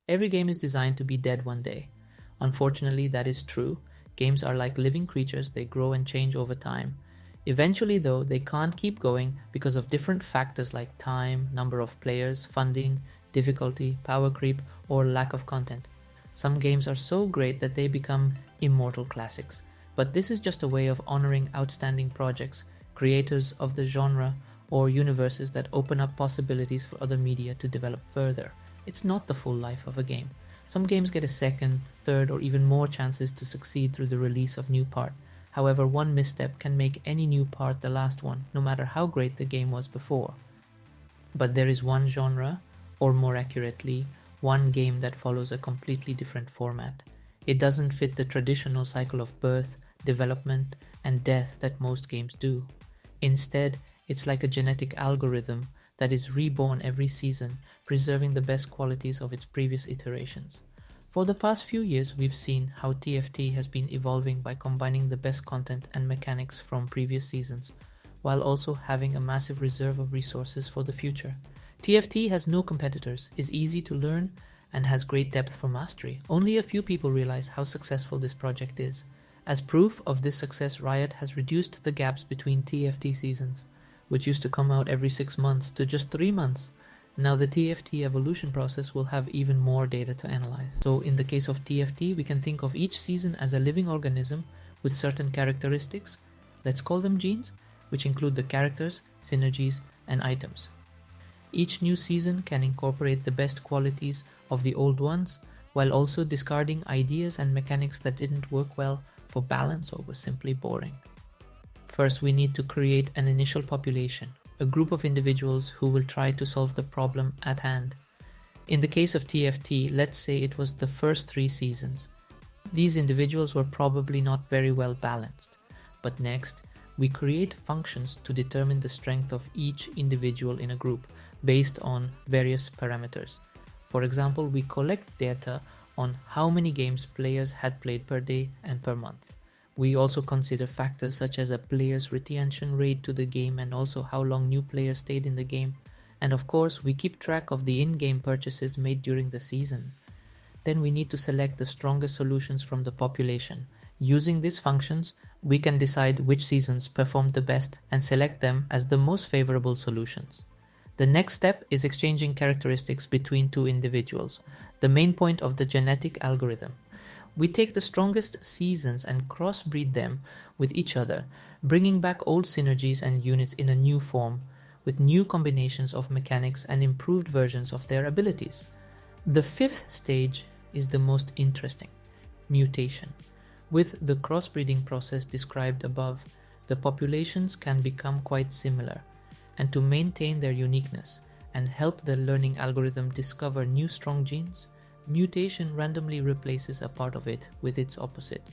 Every game is designed to be dead one day. Unfortunately, that is true. Games are like living creatures, they grow and change over time. Eventually, though, they can't keep going because of different factors like time, number of players, funding, difficulty, power creep, or lack of content. Some games are so great that they become immortal classics. But this is just a way of honoring outstanding projects, creators of the genre, or universes that open up possibilities for other media to develop further. It's not the full life of a game. Some games get a second, third, or even more chances to succeed through the release of new part. However, one misstep can make any new part the last one, no matter how great the game was before. But there is one genre, or more accurately, one game that follows a completely different format. It doesn't fit the traditional cycle of birth, development, and death that most games do. Instead, it's like a genetic algorithm that is reborn every season, preserving the best qualities of its previous iterations. For the past few years, we've seen how TFT has been evolving by combining the best content and mechanics from previous seasons, while also having a massive reserve of resources for the future. TFT has no competitors, is easy to learn, and has great depth for mastery. Only a few people realize how successful this project is. As proof of this success, Riot has reduced the gaps between TFT seasons, which used to come out every 6 months, to just 3 months. Now the TFT evolution process will have even more data to analyze. So in the case of TFT, we can think of each season as a living organism with certain characteristics, let's call them genes, which include the characters, synergies, and items. Each new season can incorporate the best qualities of the old ones, while also discarding ideas and mechanics that didn't work well for balance or were simply boring. First, we need to create an initial population, a group of individuals who will try to solve the problem at hand. In the case of TFT, let's say it was the first 3 seasons. These individuals were probably not very well balanced. But next, we create functions to determine the strength of each individual in a group based on various parameters. For example, we collect data on how many games players had played per day and per month. We also consider factors such as a player's retention rate to the game and also how long new players stayed in the game. And of course, we keep track of the in-game purchases made during the season. Then we need to select the strongest solutions from the population. Using these functions, we can decide which seasons performed the best and select them as the most favorable solutions. The next step is exchanging characteristics between 2 individuals, the main point of the genetic algorithm. We take the strongest seasons and crossbreed them with each other, bringing back old synergies and units in a new form, with new combinations of mechanics and improved versions of their abilities. The 5th stage is the most interesting: mutation. With the crossbreeding process described above, the populations can become quite similar, and to maintain their uniqueness and help the learning algorithm discover new strong genes, mutation randomly replaces a part of it with its opposite.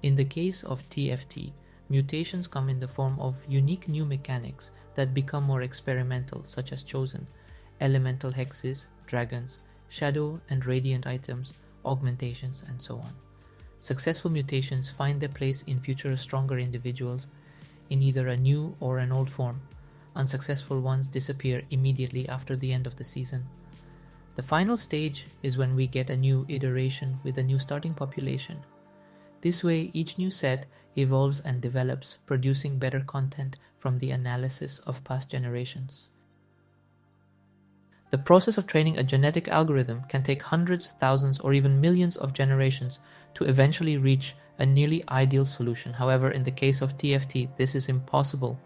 In the case of TFT, mutations come in the form of unique new mechanics that become more experimental, such as chosen, elemental hexes, dragons, shadow and radiant items, augmentations, and so on. Successful mutations find their place in future stronger individuals in either a new or an old form. Unsuccessful ones disappear immediately after the end of the season. The final stage is when we get a new iteration with a new starting population. This way, each new set evolves and develops, producing better content from the analysis of past generations. The process of training a genetic algorithm can take hundreds, thousands, or even millions of generations to eventually reach a nearly ideal solution. However, in the case of TFT, this is impossible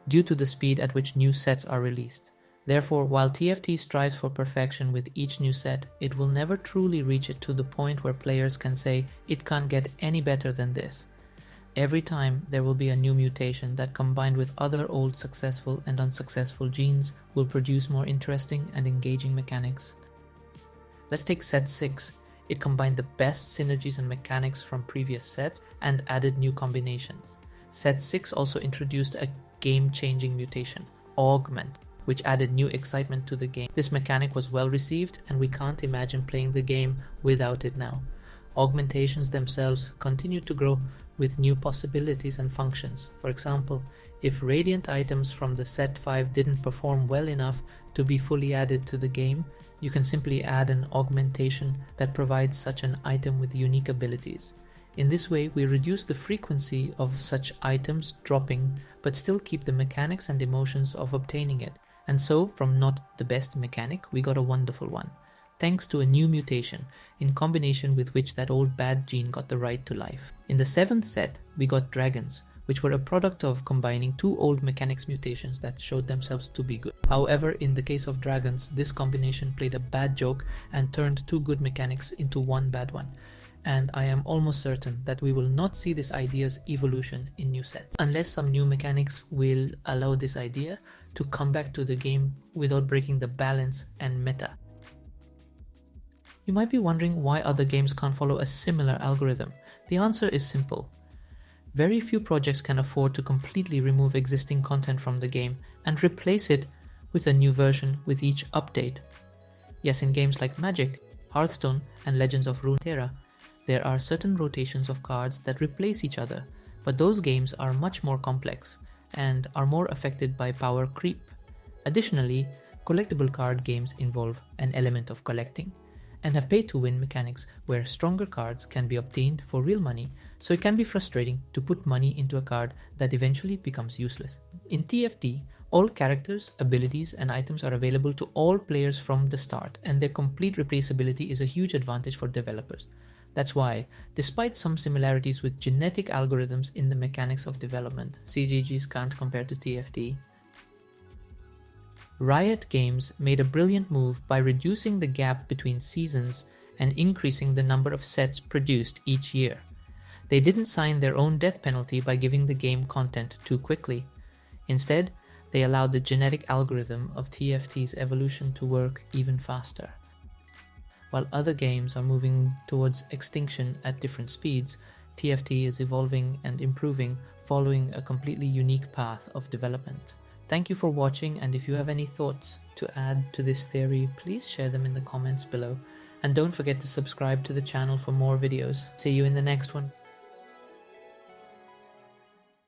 due to the speed at which new sets are released. Therefore, while TFT strives for perfection with each new set, it will never truly reach it to the point where players can say it can't get any better than this. Every time there will be a new mutation that, combined with other old successful and unsuccessful genes, will produce more interesting and engaging mechanics. Let's take set 6. It combined the best synergies and mechanics from previous sets and added new combinations. Set 6 also introduced a game-changing mutation, Augment, which added new excitement to the game. This mechanic was well received, and we can't imagine playing the game without it now. Augmentations themselves continue to grow with new possibilities and functions. For example, if radiant items from the set 5 didn't perform well enough to be fully added to the game, You can simply add an augmentation that provides such an item with unique abilities. In this way, we reduce the frequency of such items dropping, but still keep the mechanics and emotions of obtaining it. And so, from not the best mechanic, we got a wonderful one, thanks to a new mutation, in combination with which that old bad gene got the right to life. In the 7th set, we got dragons, which were a product of combining two old mechanics mutations that showed themselves to be good. However, in the case of dragons, this combination played a bad joke and turned two good mechanics into one bad one. And I am almost certain that we will not see this idea's evolution in new sets, unless some new mechanics will allow this idea to come back to the game without breaking the balance and meta. You might be wondering why other games can't follow a similar algorithm. The answer is simple. Very few projects can afford to completely remove existing content from the game and replace it with a new version with each update. Yes, in games like Magic, Hearthstone, and Legends of Runeterra, there are certain rotations of cards that replace each other, but those games are much more complex and are more affected by power creep. Additionally, collectible card games involve an element of collecting and have pay-to-win mechanics where stronger cards can be obtained for real money, so it can be frustrating to put money into a card that eventually becomes useless. In TFT, all characters, abilities, and items are available to all players from the start, and their complete replaceability is a huge advantage for developers. That's why, despite some similarities with genetic algorithms in the mechanics of development, CGGs can't compare to TFT. Riot Games made a brilliant move by reducing the gap between seasons and increasing the number of sets produced each year. They didn't sign their own death penalty by giving the game content too quickly. Instead, they allowed the genetic algorithm of TFT's evolution to work even faster. While other games are moving towards extinction at different speeds, TFT is evolving and improving, following a completely unique path of development. Thank you for watching, and if you have any thoughts to add to this theory, please share them in the comments below. And don't forget to subscribe to the channel for more videos. See you in the next one.